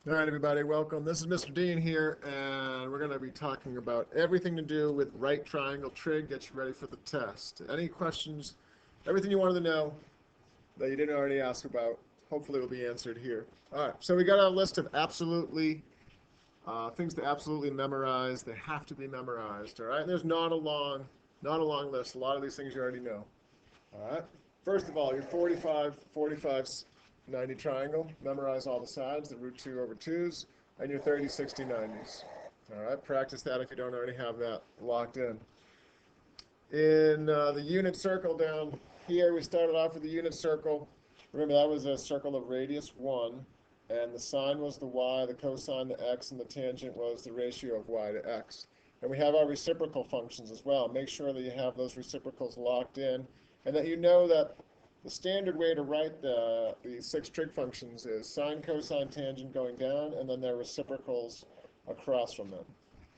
All right, everybody, welcome. This is Mr. Dean here, and we're going to be talking about everything to do with right triangle trig. Get you ready for the test. Any questions, everything you wanted to know that you didn't already ask about, hopefully will be answered here. All right, so we got a list of things to absolutely memorize. They have to be memorized, all right? And there's not a long list. A lot of these things you already know, all right? First of all, your 45, 90 triangle, memorize all the sides, the root 2 over 2's, and your 30, 60, 90's. All right, practice that if you don't already have that locked in. In the unit circle down here, we started off with the unit circle. Remember, that was a circle of radius 1, and the sine was the y, the cosine the x, and the tangent was the ratio of y to x. And we have our reciprocal functions as well. Make sure that you have those reciprocals locked in, and that you know that the standard way to write the six trig functions is sine, cosine, tangent going down, and then their reciprocals across from them.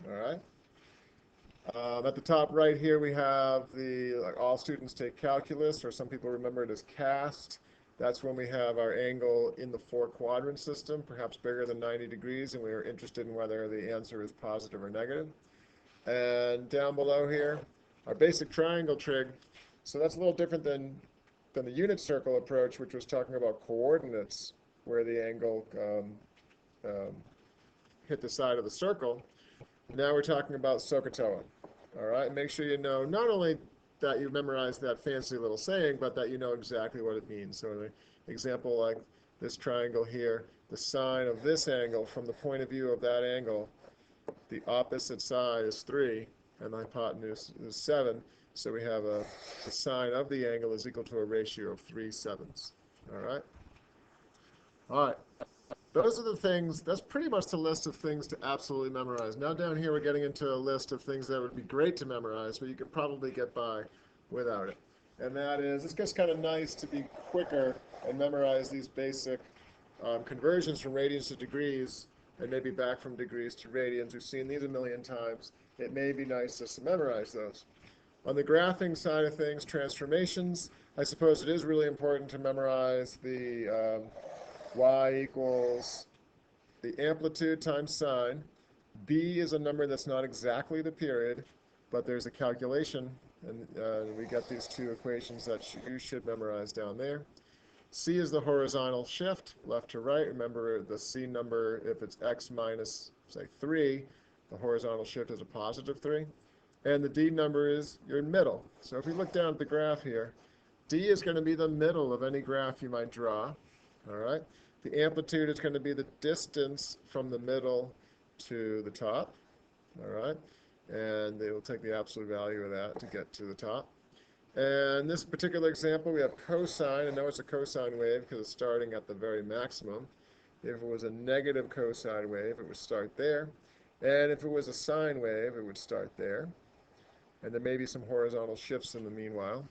All right? At the top right here, we have like all students take calculus, or some people remember it as cast. That's when we have our angle in the four-quadrant system, perhaps bigger than 90 degrees, and we are interested in whether the answer is positive or negative. And down below here, our basic triangle trig. So that's a little different than the unit circle approach, which was talking about coordinates, where the angle um, hit the side of the circle. Now we're talking about SOHCAHTOA. All right, make sure you know not only that you memorize that fancy little saying, but that you know exactly what it means. So an example like this triangle here, the sine of this angle from the point of view of that angle, the opposite side is 3, and the hypotenuse is 7. So we have the sine of the angle is equal to a ratio of 3/7. All right? All right. Those are the things, that's pretty much the list of things to absolutely memorize. Now down here we're getting into a list of things that would be great to memorize, but you could probably get by without it. And that is, it's just kind of nice to be quicker and memorize these basic conversions from radians to degrees, and maybe back from degrees to radians. We've seen these a million times. It may be nice just to memorize those. On the graphing side of things, transformations, I suppose it is really important to memorize the y equals the amplitude times sine. B is a number that's not exactly the period, but there's a calculation, and we get these two equations that you should memorize down there. C is the horizontal shift, left to right. Remember the C number, if it's x minus, say, 3, the horizontal shift is a positive 3. And the D number is your middle. So if we look down at the graph here, D is going to be the middle of any graph you might draw. All right? The amplitude is going to be the distance from the middle to the top. All right? And they will take the absolute value of that to get to the top. And in this particular example, we have cosine. I know it's a cosine wave because it's starting at the very maximum. If it was a negative cosine wave, it would start there. And if it was a sine wave, it would start there. And there may be some horizontal shifts in the meanwhile.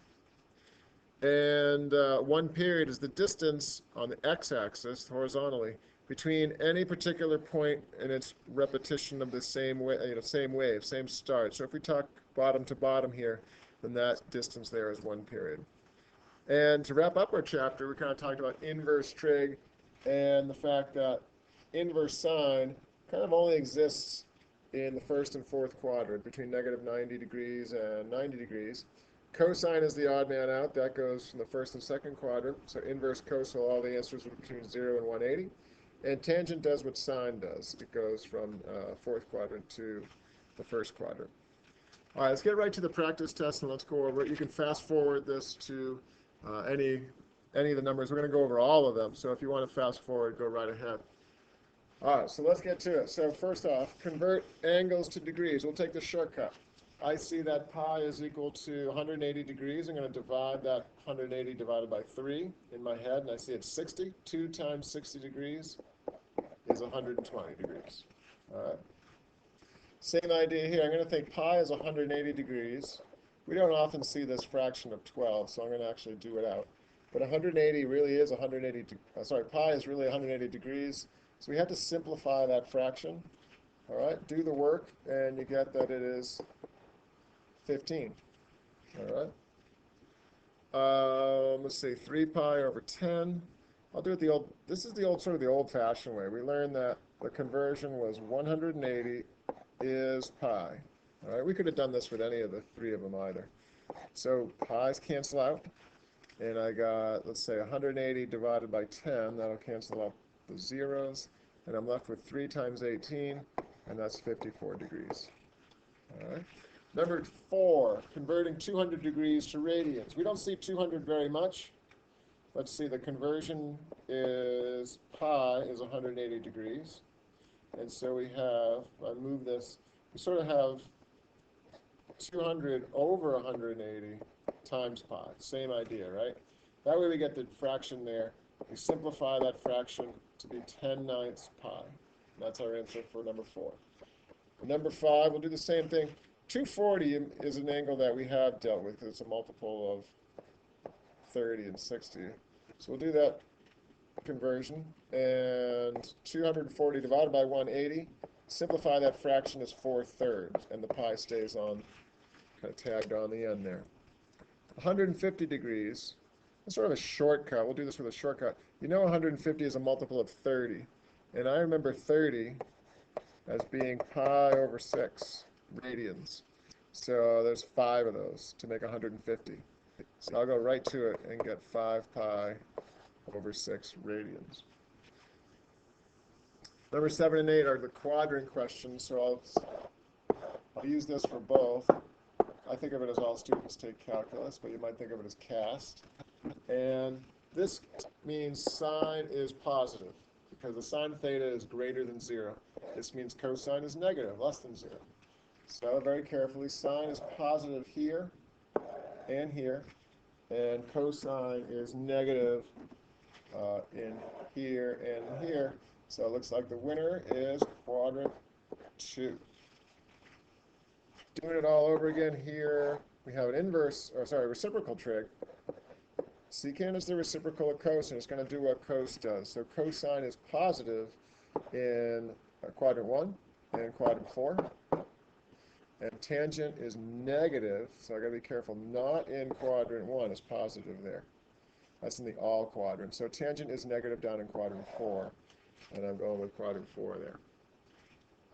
And 1 period is the distance on the x-axis, horizontally, between any particular point and its repetition of the same wave, same start. So if we talk bottom to bottom here, then that distance there is 1 period. And to wrap up our chapter, we kind of talked about inverse trig and the fact that inverse sine kind of only exists in the first and fourth quadrant, between negative 90 degrees and 90 degrees. Cosine is the odd man out. That goes from the first and second quadrant. So inverse cosine, all the answers are between 0 and 180. And tangent does what sine does. It goes from fourth quadrant to the first quadrant. All right, let's get right to the practice test, and let's go over it. You can fast forward this to any of the numbers. We're going to go over all of them. So if you want to fast forward, go right ahead. All right, so let's get to it. So first off, convert angles to degrees. We'll take the shortcut. I see that pi is equal to 180 degrees. I'm going to divide that 180 divided by 3 in my head, and I see it's 60. 2 times 60 degrees is 120 degrees. All right. Same idea here. I'm going to think pi is 180 degrees. We don't often see this fraction of 12, so I'm going to actually do it out. But 180 really is 180, pi is really 180 degrees. So we have to simplify that fraction. All right, do the work, and you get that it is 15. All right. Let's see, 3 pi over 10. I'll do it this is sort of the old-fashioned way. We learned that the conversion was 180 is pi. All right, we could have done this with any of the three of them either. So pi's cancel out, and I got, let's say, 180 divided by 10. That'll cancel out the zeros, and I'm left with 3 times 18, and that's 54 degrees. All right. Number 4, converting 200 degrees to radians. We don't see 200 very much. Let's see, the conversion is pi is 180 degrees. And so we have, if I move this, we sort of have 200 over 180 times pi. Same idea, right? That way we get the fraction there. We simplify that fraction to be 10/9 pi. That's our answer for number 4. Number 5, we'll do the same thing. 240 is an angle that we have dealt with. It's a multiple of 30 and 60. So we'll do that conversion. And 240 divided by 180, simplify that fraction as 4/3, and the pi stays on, kind of tagged on the end there. 150 degrees, that's sort of a shortcut. We'll do this with a shortcut. You know 150 is a multiple of 30, and I remember 30 as being pi over 6 radians. So there's 5 of those to make 150. So I'll go right to it and get 5 pi over 6 radians. Number 7 and 8 are the quadrant questions, so I'll use this for both. I think of it as all students take calculus, but you might think of it as cast. And this means sine is positive, because the sine of theta is greater than 0. This means cosine is negative, less than 0. So very carefully, sine is positive here and here, and cosine is negative in here and here. So it looks like the winner is quadrant 2. Doing it all over again here, we have an reciprocal trig. Secant is the reciprocal of cosine. It's going to do what cos does. So cosine is positive in quadrant 1 and quadrant 4. And tangent is negative, so I got to be careful. Not in quadrant 1, it's positive there. That's in the all quadrant. So tangent is negative down in quadrant 4, and I'm going with quadrant 4 there.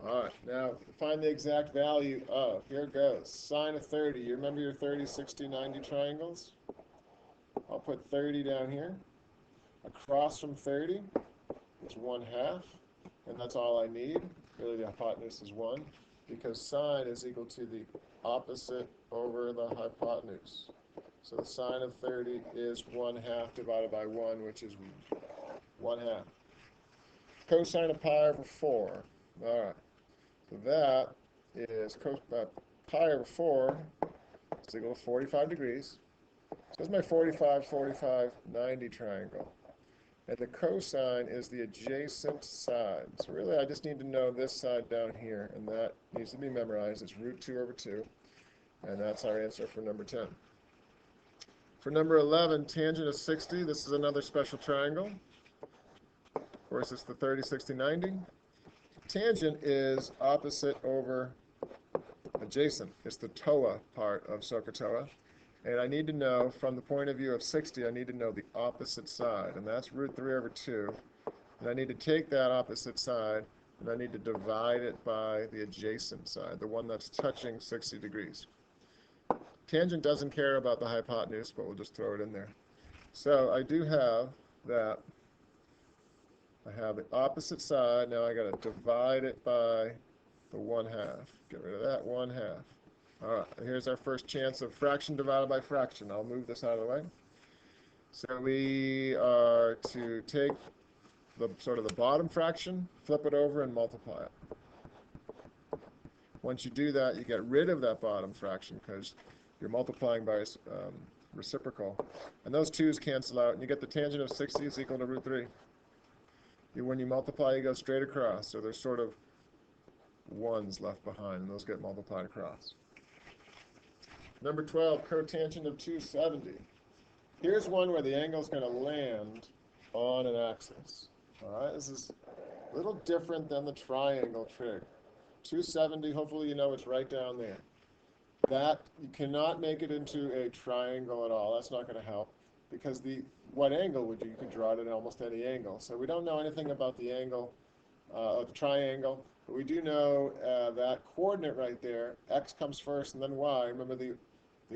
All right, now find the exact value of, here it goes, sine of 30. You remember your 30, 60, 90 triangles? I'll put 30 down here. Across from 30 is 1/2, and that's all I need. Really, the hypotenuse is 1, because sine is equal to the opposite over the hypotenuse. So the sine of 30 is 1/2 divided by 1, which is 1/2. Cosine of pi over 4. All right. So that is pi over 4 is equal to 45 degrees. So that's my 45, 45, 90 triangle. And the cosine is the adjacent side. So really, I just need to know this side down here, and that needs to be memorized. It's root 2 over 2, and that's our answer for number 10. For number 11, tangent of 60, this is another special triangle. Of course, it's the 30, 60, 90. Tangent is opposite over adjacent. It's the TOA part of SOHCAHTOA. And I need to know, from the point of view of 60, I need to know the opposite side, and that's root 3 over 2. And I need to take that opposite side, and I need to divide it by the adjacent side, the one that's touching 60 degrees. Tangent doesn't care about the hypotenuse, but we'll just throw it in there. So I do have that. I have the opposite side. Now I got to divide it by the 1/2. Get rid of that 1/2. All right, here's our first chance of fraction divided by fraction. I'll move this out of the way. So we are to take the sort of the bottom fraction, flip it over, and multiply it. Once you do that, you get rid of that bottom fraction because you're multiplying by reciprocal. And those 2's cancel out, and you get the tangent of 60 is equal to root 3. When you multiply, you go straight across. So there's sort of 1's left behind, and those get multiplied across. Number 12, cotangent of 270. Here's one where the angle is going to land on an axis. All right, this is a little different than the triangle trig. 270, hopefully you know it's right down there. That, you cannot make it into a triangle at all. That's not going to help, because what angle would you? You could draw it at almost any angle. So we don't know anything about the angle of the triangle. But we do know that coordinate right there, x comes first and then y. Remember the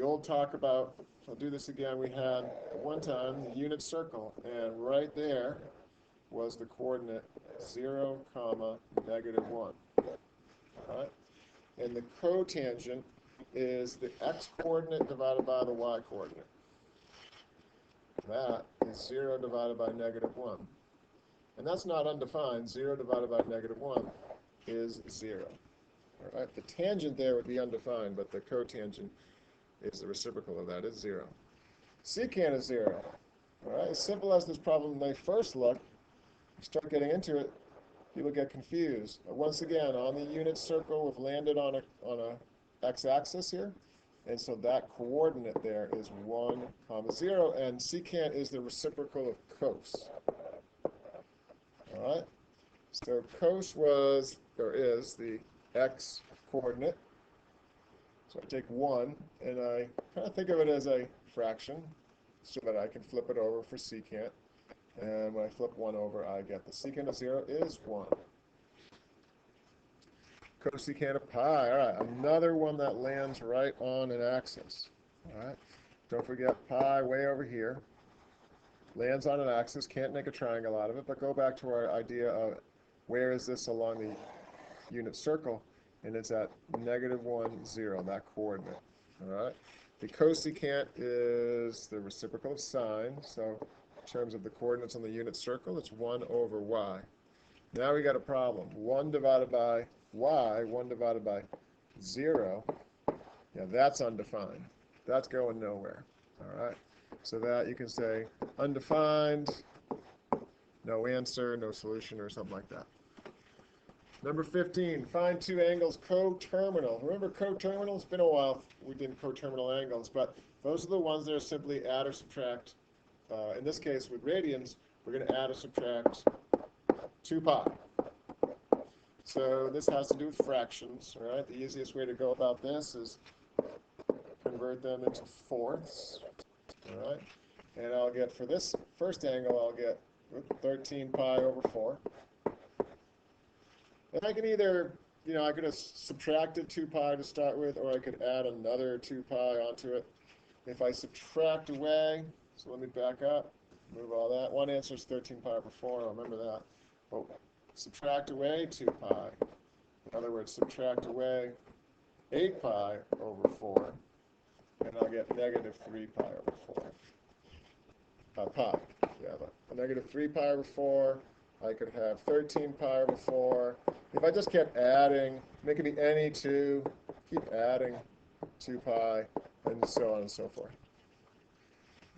old talk about, I'll do this again, we had at one time the unit circle, and right there was the coordinate 0, comma, negative 1. All right? And the cotangent is the x-coordinate divided by the y-coordinate. That is 0 divided by negative 1. And that's not undefined. 0 divided by negative 1 is 0. All right? The tangent there would be undefined, but the cotangent is the reciprocal of that, is 0. Secant is 0. All right? As simple as this problem may first look, you start getting into it, people get confused. Once again, on the unit circle, we've landed on a x-axis here, and so that coordinate there is 1, comma 0, and secant is the reciprocal of cos. All right? So cos was, or is, the x-coordinate. So I take 1, and I kind of think of it as a fraction, so that I can flip it over for secant. And when I flip 1 over, I get the secant of 0 is 1. Cosecant of pi. All right, another one that lands right on an axis. All right, don't forget pi way over here. Lands on an axis, can't make a triangle out of it, but go back to our idea of where is this along the unit circle, and it's at negative 1, 0, that coordinate. All right, the cosecant is the reciprocal of sine, so in terms of the coordinates on the unit circle, it's 1 over y. Now we got a problem. 1 divided by y, 1 divided by 0, yeah, that's undefined. That's going nowhere. All right, so that you can say undefined, no answer, no solution, or something like that. Number 15, find two angles coterminal. Remember coterminal? It's been a while we did coterminal angles, but those are the ones that are simply add or subtract. In this case, with radians, we're going to add or subtract 2 pi. So this has to do with fractions, all right? The easiest way to go about this is convert them into fourths, all right? And I'll get, for this first angle, I'll get 13 pi over 4. And I can either, I could have subtracted 2 pi to start with, or I could add another 2 pi onto it. If I subtract away, so let me back up, move all that. One answer is 13 pi over 4, I'll remember that. Oh, subtract away 2 pi. In other words, subtract away 8 pi over 4, and I'll get negative 3 pi over 4. Pi. Yeah, a negative 3 pi over 4. I could have 13 pi over 4. If I just kept adding, make it be any 2, keep adding 2 pi, and so on and so forth.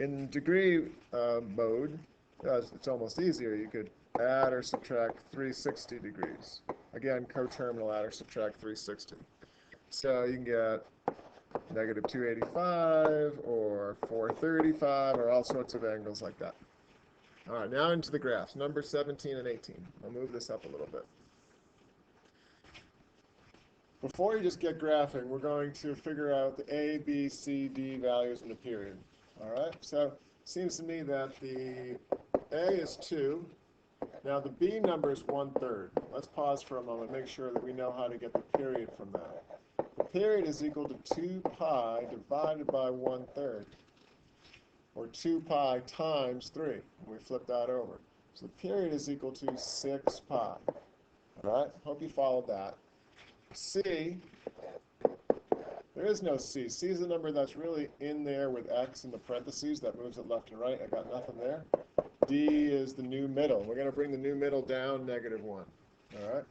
In degree mode, it's almost easier. You could add or subtract 360 degrees. Again, coterminal, add or subtract 360. So you can get negative 285 or 435 or all sorts of angles like that. All right, now into the graphs, number 17 and 18. I'll move this up a little bit. Before you just get graphing, we're going to figure out the A, B, C, D values in the period. All right, so it seems to me that the A is 2. Now the B number is 1/3. Let's pause for a moment, make sure that we know how to get the period from that. The period is equal to 2 pi divided by 1/3, or 2 pi times 3. We flip that over. So the period is equal to 6 pi. All right, hope you followed that. C, there is no C. C is a number that's really in there with x in the parentheses. That moves it left and right. I got nothing there. D is the new middle. We're going to bring the new middle down, negative 1. All right?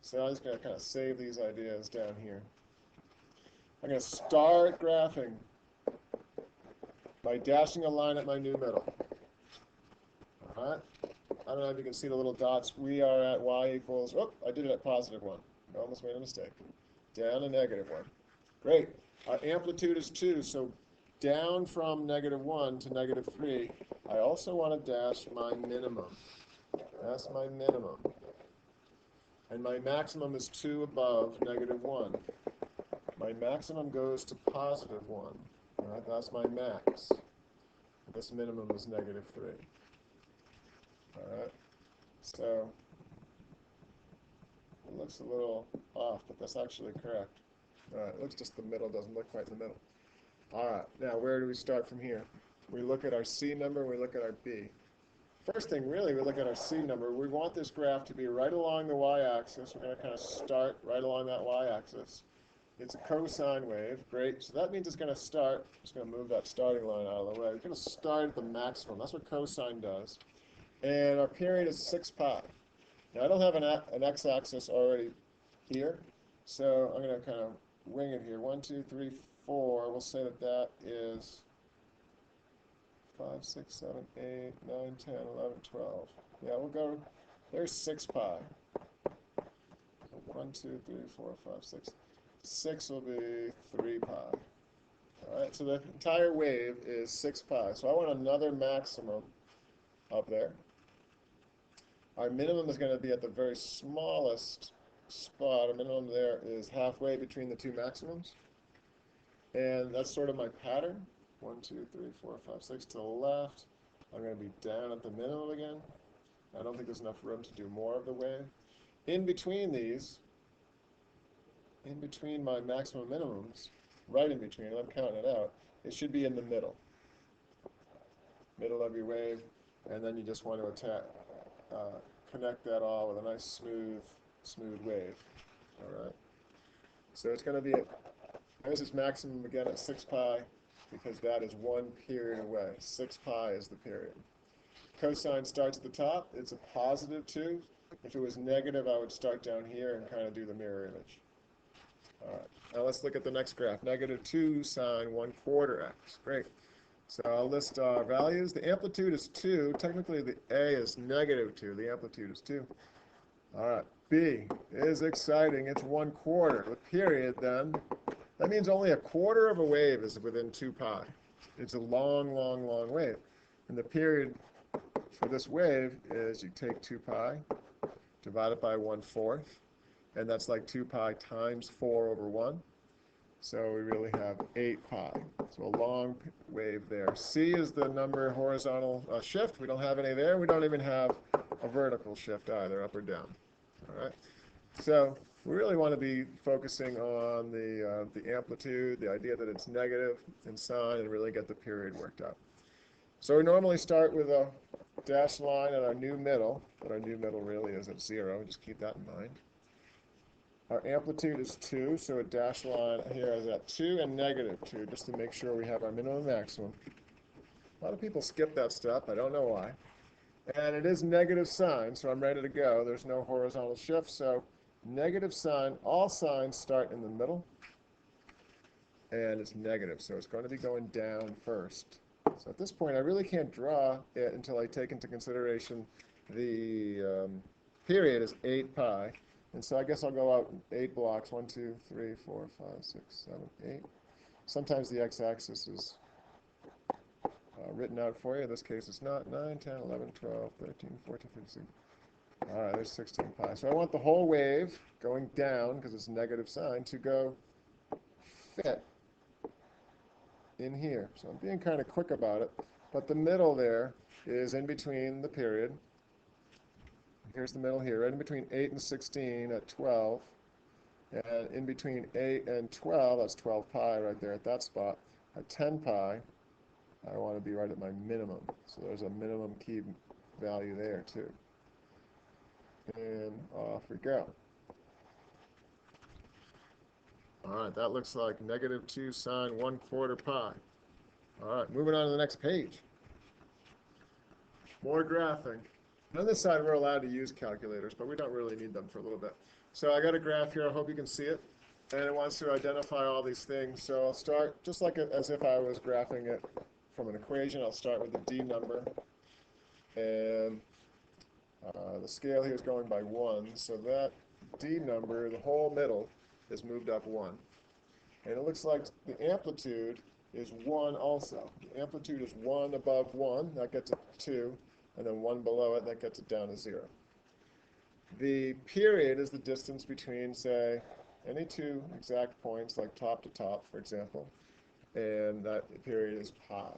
So I'm just going to kind of save these ideas down here. I'm going to start graphing by dashing a line at my new middle. All right? I don't know if you can see the little dots. We are at y equals, oh, I did it at positive 1. I almost made a mistake. Down to negative 1. Great. Our amplitude is 2, so down from negative 1 to negative 3, I also want to dash my minimum. That's my minimum. And my maximum is 2 above negative 1. My maximum goes to positive 1. All right, that's my max. This minimum is negative 3. All right, so looks a little off, but that's actually correct. It looks just the middle doesn't look quite in the middle. All right, now where do we start from here? We look at our C number, we look at our B. First thing, really, we look at our C number. We want this graph to be right along the y-axis. We're going to kind of start right along that y-axis. It's a cosine wave. Great. So that means it's going to start. I'm just going to move that starting line out of the way. It's going to start at the maximum. That's what cosine does. And our period is 6 pi. Now, I don't have an x-axis already here, so I'm going to kind of wing it here. 1, 2, 3, 4. We'll say that that is 5, 6, 7, 8, 9, 10, 11, 12. Yeah, we'll go, there's 6 pi. 1, 2, 3, 4, 5, 6. 6 will be 3 pi. All right, so the entire wave is 6 pi. So I want another maximum up there. Our minimum is going to be at the very smallest spot. Our minimum there is halfway between the two maximums. And that's sort of my pattern. 1, 2, 3, 4, 5, 6 to the left. I'm going to be down at the minimum again. I don't think there's enough room to do more of the wave. In between these, in between my maximum minimums, right in between, I'm counting it out, it should be in the middle. Middle of your wave, and then you just want to connect that all with a nice smooth wave. All right. So it's going to be there's its maximum again at 6 pi, because that is 1 period away. 6 pi is the period. Cosine starts at the top. It's a positive 2. If it was negative, I would start down here and kind of do the mirror image. All right. Now let's look at the next graph. Negative 2 sine 1/4 x. Great. So I'll list our values. The amplitude is 2. Technically, the A is negative 2. The amplitude is 2. All right. B is exciting. It's 1/4. The period, then, that means only a quarter of a wave is within 2 pi. It's a long, long, long wave. And the period for this wave is you take 2 pi, divide it by 1/4, and that's like 2 pi times 4 over 1. So we really have 8 pi. So a long wave there. C is the number horizontal shift. We don't have any there. We don't even have a vertical shift either, up or down. All right. So we really want to be focusing on the amplitude, the idea that it's negative in sine, and really get the period worked out. So we normally start with a dashed line at our new middle, but our new middle really is at 0. Just keep that in mind. Our amplitude is 2, so a dashed line here is at 2 and negative 2, just to make sure we have our minimum and maximum. A lot of people skip that step. I don't know why. And it is negative sine, so I'm ready to go. There's no horizontal shift, so negative sine, all signs start in the middle, and it's negative, so it's going to be going down first. So at this point, I really can't draw it until I take into consideration the period is 8 pi, and so I guess I'll go out 8 blocks, 1, 2, 3, 4, 5, 6, 7, 8. Sometimes the x-axis is written out for you. In this case, it's not. 9, 10, 11, 12, 13, 14, 15, 16. All right, there's 16 pi. So I want the whole wave going down, because it's negative sine, to go fit in here. So I'm being kind of quick about it. But the middle there is in between the period. Here's the middle here, right in between 8 and 16 at 12. And in between 8 and 12, that's 12 pi right there at that spot. At 10 pi, I want to be right at my minimum. So there's a minimum key value there, too. And off we go. All right, that looks like negative 2 sine 1/4 pi. All right, moving on to the next page. More graphing. On this side, we're allowed to use calculators, but we don't really need them for a little bit. So I got a graph here. I hope you can see it. And it wants to identify all these things. So I'll start just like as if I was graphing it from an equation. I'll start with the D number. And the scale here is going by 1. So that D number, the whole middle, is moved up 1. And it looks like the amplitude is 1 also. The amplitude is 1 above 1. That gets it to 2. And then 1 below it, that gets it down to 0. The period is the distance between, say, any two exact points, like top to top, for example. And that period is pi.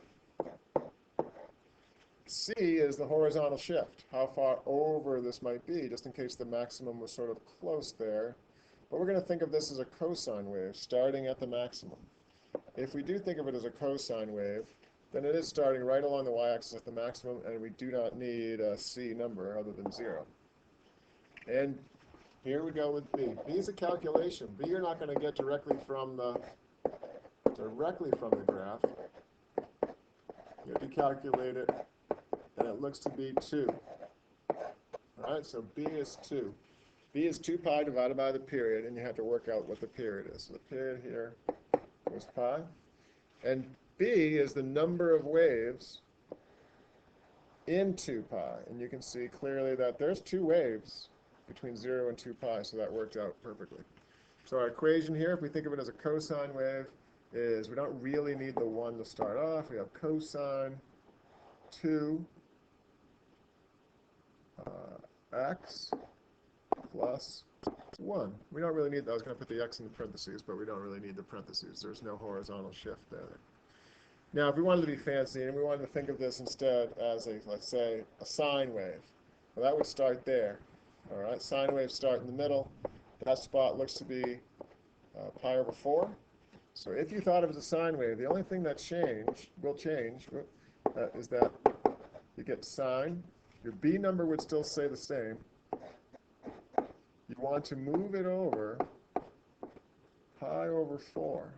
C is the horizontal shift, how far over this might be, just in case the maximum was sort of close there. But we're going to think of this as a cosine wave, starting at the maximum. If we do think of it as a cosine wave, then it is starting right along the y-axis at the maximum, and we do not need a C number other than 0. And here we go with B. B is a calculation. B you're not going to get directly from the graph. You have to calculate it, and it looks to be 2. All right, so B is 2. B is 2 pi divided by the period, and you have to work out what the period is. So the period here is pi. And B is the number of waves in 2 pi. And you can see clearly that there's 2 waves between 0 and 2 pi, so that worked out perfectly. So our equation here, if we think of it as a cosine wave, is we don't really need the 1 to start off. We have cosine 2 x plus 1. We don't really need that. I was going to put the x in the parentheses, but we don't really need the parentheses. There's no horizontal shift there. Now, if we wanted to be fancy and we wanted to think of this instead as a, let's say, a sine wave, well, that would start there. All right, sine waves start in the middle. That spot looks to be pi over 4. So if you thought it was a sine wave, the only thing that will change is that you get sine. Your B number would still stay the same. You want to move it over pi over 4.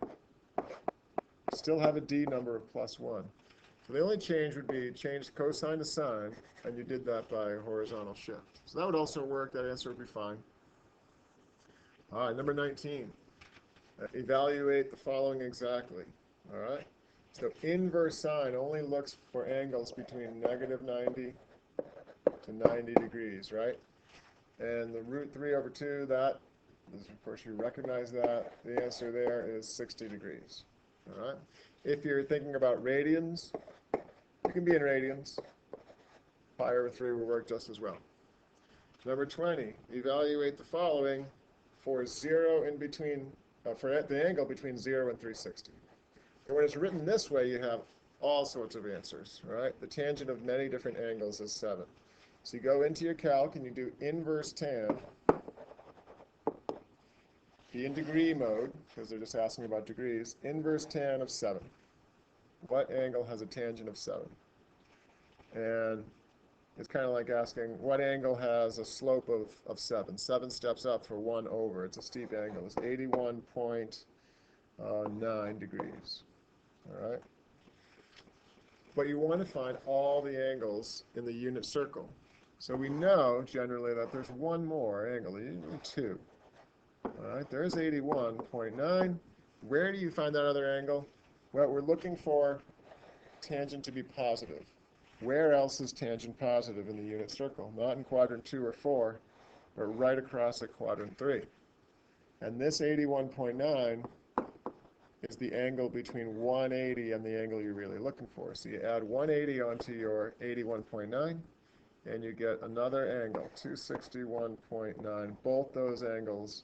Still have a D number of plus 1. So the only change would be change cosine to sine, and you did that by a horizontal shift. So that would also work. That answer would be fine. All right, number 19. Evaluate the following exactly. All right. So inverse sine only looks for angles between negative 90 to 90 degrees, right? And the root 3 over 2, that is, of course, you recognize that. The answer there is 60 degrees. All right. If you're thinking about radians, you can be in radians. Pi over 3 will work just as well. Number 20, evaluate the following for 0 in between, for the angle between 0 and 360. And when it's written this way, you have all sorts of answers, right? The tangent of many different angles is 7. So you go into your calc and you do inverse tan. Be in degree mode, because they're just asking about degrees. Inverse tan of 7. What angle has a tangent of 7? And it's kind of like asking, what angle has a slope of 7? 7 steps up for 1 over. It's a steep angle. It's 81.9 degrees. All right? But you want to find all the angles in the unit circle. So we know, generally, that there's one more angle, usually 2. All right, there's 81.9. Where do you find that other angle? Well, we're looking for tangent to be positive. Where else is tangent positive in the unit circle? Not in quadrant 2 or 4, but right across at quadrant 3. And this 81.9 is the angle between 180 and the angle you're really looking for. So you add 180 onto your 81.9, and you get another angle, 261.9. Both those angles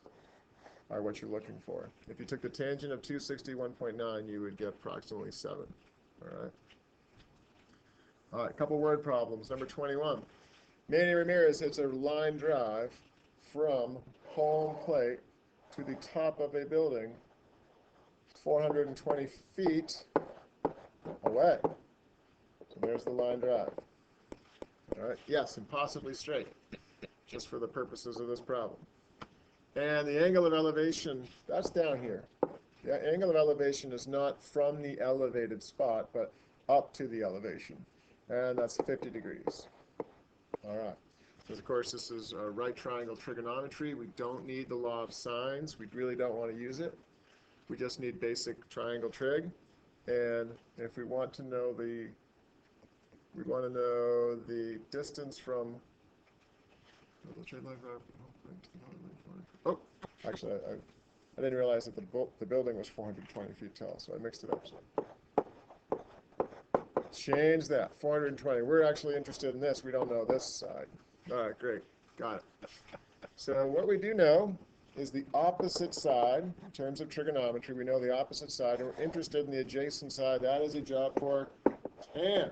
are what you're looking for. If you took the tangent of 261.9, you would get approximately 7. All right. All right, a couple word problems. Number 21. Manny Ramirez hits a line drive from home plate to the top of a building 420 feet away. So there's the line drive. All right, yes, impossibly straight, just for the purposes of this problem. And the angle of elevation, that's down here. The angle of elevation is not from the elevated spot, but up to the elevation. And that's 50 degrees. All right. So, of course, this is right triangle trigonometry. We don't need the law of sines. We really don't want to use it. We just need basic triangle trig. And if we want to know the distance from oh, actually, I didn't realize that the building was 420 feet tall, so I mixed it up. So change that, 420. We're actually interested in this. We don't know this side. All right, great. Got it. So what we do know is the opposite side. In terms of trigonometry, we know the opposite side. And we're interested in the adjacent side. That is a job for tan.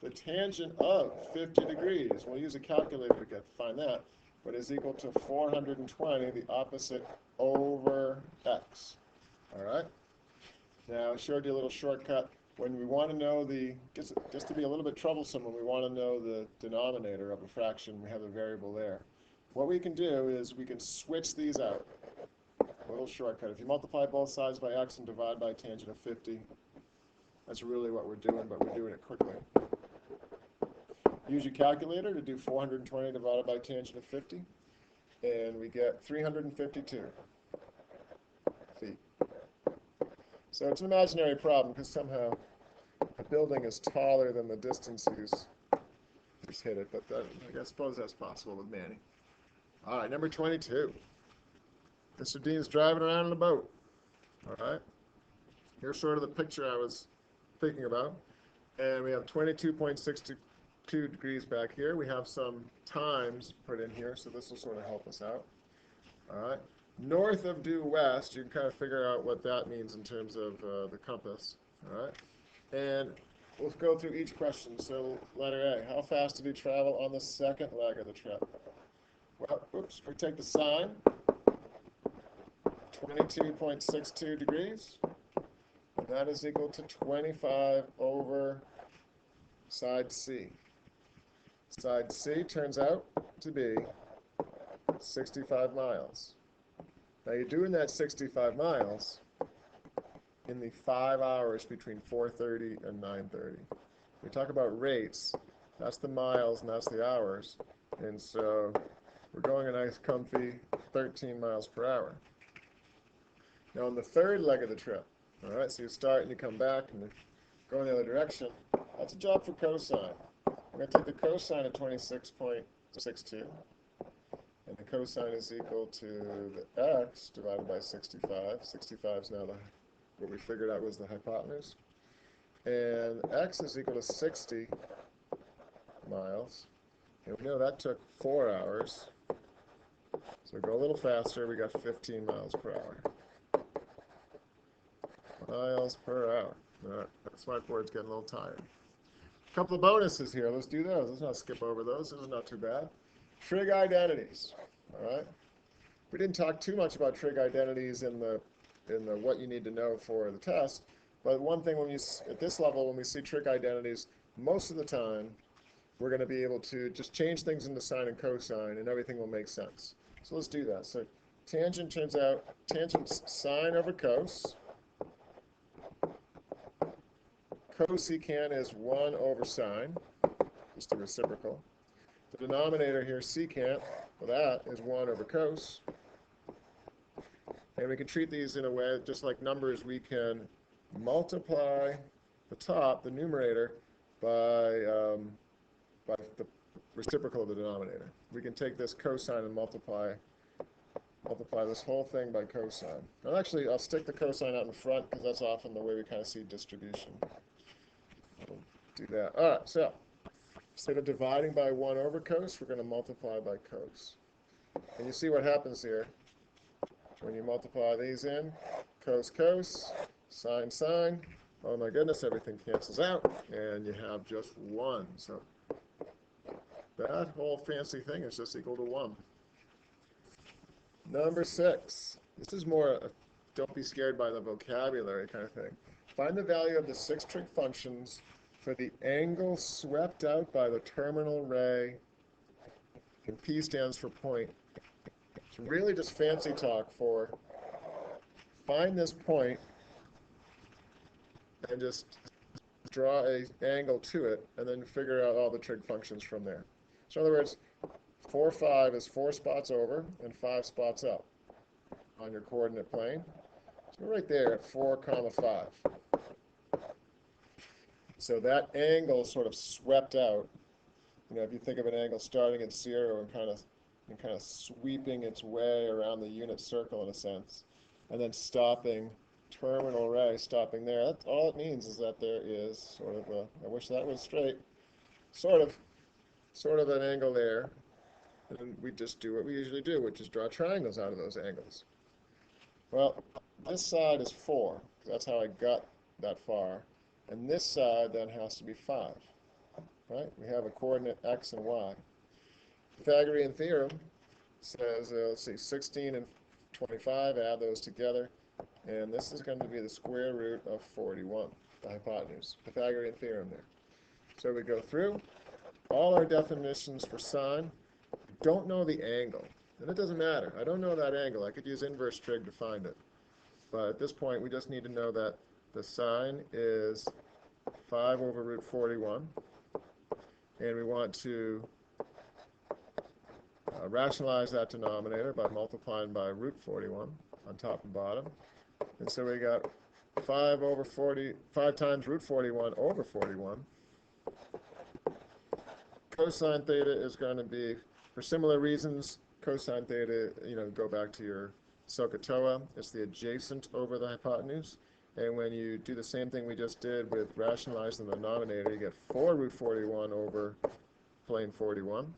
the tangent of 50 degrees, we'll use a calculator to find that, but is equal to 420, the opposite over x. All right? Now, I showed you a little shortcut. When we want to know just to be a little bit troublesome, when we want to know the denominator of a fraction, we have a variable there. What we can do is we can switch these out. A little shortcut. If you multiply both sides by x and divide by tangent of 50, that's really what we're doing, but we're doing it quickly. Use your calculator to do 420 divided by tangent of 50, and we get 352 feet. So it's an imaginary problem because somehow the building is taller than the distance you just hit it, but I suppose that's possible with Manny. All right, number 22. Mr. Dean's driving around in a boat. All right. Here's sort of the picture I was thinking about. And we have 22.62 degrees back here. We have some times put in here, so this will sort of help us out. All right. North of due west, you can kind of figure out what that means in terms of the compass. All right. And we'll go through each question. So letter A, how fast did he travel on the second leg of the trip? Well, oops, we take the sine, 22.62 degrees. And that is equal to 25 over side C. Side C turns out to be 65 miles. Now you're doing that 65 miles in the 5 hours between 4:30 and 9:30. We talk about rates, that's the miles and that's the hours. And so we're going a nice comfy 13 miles per hour. Now on the third leg of the trip, all right, so you start and you come back and you go in the other direction. That's a job for cosine. We're going to take the cosine of 26.62, and the cosine is equal to the x divided by 65. 65 is now what we figured out was the hypotenuse. And x is equal to 60 miles. And we know that took 4 hours. So go a little faster, we got 15 miles per hour. Miles per hour. All right, that whiteboard's getting a little tired. A couple of bonuses here. Let's do those. Let's not skip over those. Those are not too bad. Trig identities. All right. We didn't talk too much about trig identities in the what you need to know for the test. But one thing at this level, when we see trig identities, most of the time we're going to be able to just change things into sine and cosine, and everything will make sense. So let's do that. So tangent turns out tangent's sine over cos. Cosecant is 1 over sine, just a reciprocal. The denominator here, secant, well, that is 1 over cos. And we can treat these in a way, just like numbers, we can multiply the top, the numerator, by the reciprocal of the denominator. We can take this cosine and multiply this whole thing by cosine. And actually, I'll stick the cosine out in front because that's often the way we kind of see distribution. We'll do that. All right, so instead of dividing by 1 over cos, we're going to multiply by cos. And you see what happens here. When you multiply these in, cos, cos, sine, sine, oh my goodness, everything cancels out, and you have just 1. So that whole fancy thing is just equal to 1. Number 6. This is more don't be scared by the vocabulary kind of thing. Find the value of the 6 trig functions for the angle swept out by the terminal ray, and P stands for point. It's really just fancy talk for find this point and just draw an angle to it and then figure out all the trig functions from there. So in other words, 4, 5 is 4 spots over and 5 spots up on your coordinate plane. So right there at 4, 5. So that angle sort of swept out. You know, if you think of an angle starting at 0 and kind of sweeping its way around the unit circle in a sense, and then stopping, terminal ray stopping there. That's all it means is that there is sort of a, I wish that was straight, sort of an angle there. And we just do what we usually do, which is draw triangles out of those angles. Well, this side is 4. That's how I got that far. And this side then has to be 5. right? We have a coordinate x and y. Pythagorean theorem says, let's see, 16 and 25, add those together, and this is going to be the square root of 41, the hypotenuse. Pythagorean theorem there. So we go through all our definitions for sine. Don't know the angle, and it doesn't matter. I don't know that angle. I could use inverse trig to find it. But at this point, we just need to know that the sine is 5 over root 41, and we want to rationalize that denominator by multiplying by root 41 on top and bottom. And so we got 5 times root 41 over 41. Cosine theta is going to be, for similar reasons, cosine theta, go back to your SOHCAHTOA. It's the adjacent over the hypotenuse. And when you do the same thing we just did with rationalizing the denominator, you get 4 root 41 over plane 41.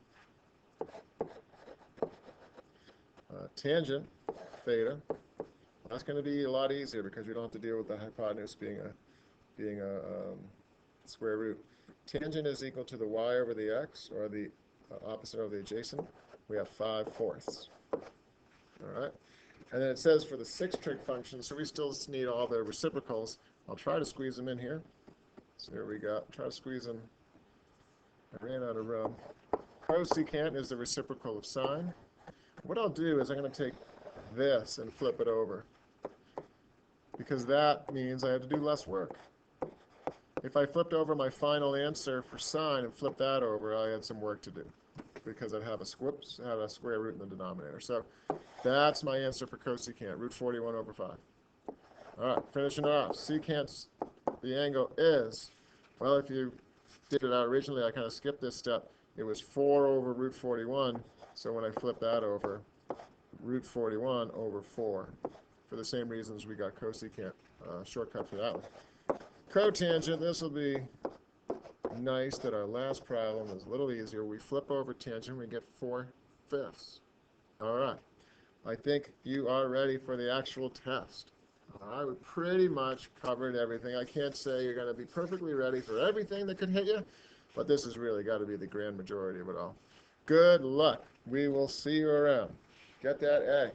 Tangent theta, that's going to be a lot easier because we don't have to deal with the hypotenuse being a square root. Tangent is equal to the y over the x, or the opposite over the adjacent. We have 5/4. All right. And then it says for the 6 trig function, so we still need all the reciprocals. I'll try to squeeze them in here. So here we go. Try to squeeze them. I ran out of room. Cosecant is the reciprocal of sine. What I'll do is I'm going to take this and flip it over, because that means I have to do less work. If I flipped over my final answer for sine and flipped that over, I had some work to do, because I'd have a square root in the denominator. So that's my answer for cosecant, root 41 over 5. All right, finishing off. Secant, the angle is, well, if you did it out originally, I kind of skipped this step. It was 4 over root 41. So when I flip that over, root 41 over 4. For the same reasons we got cosecant, shortcut for that one. Cotangent, this will be nice that our last problem is a little easier. We flip over tangent, we get 4/5. All right. I think you are ready for the actual test. We pretty much covered everything. I can't say you're going to be perfectly ready for everything that could hit you, but this has really got to be the grand majority of it all. Good luck. We will see you around. Get that A.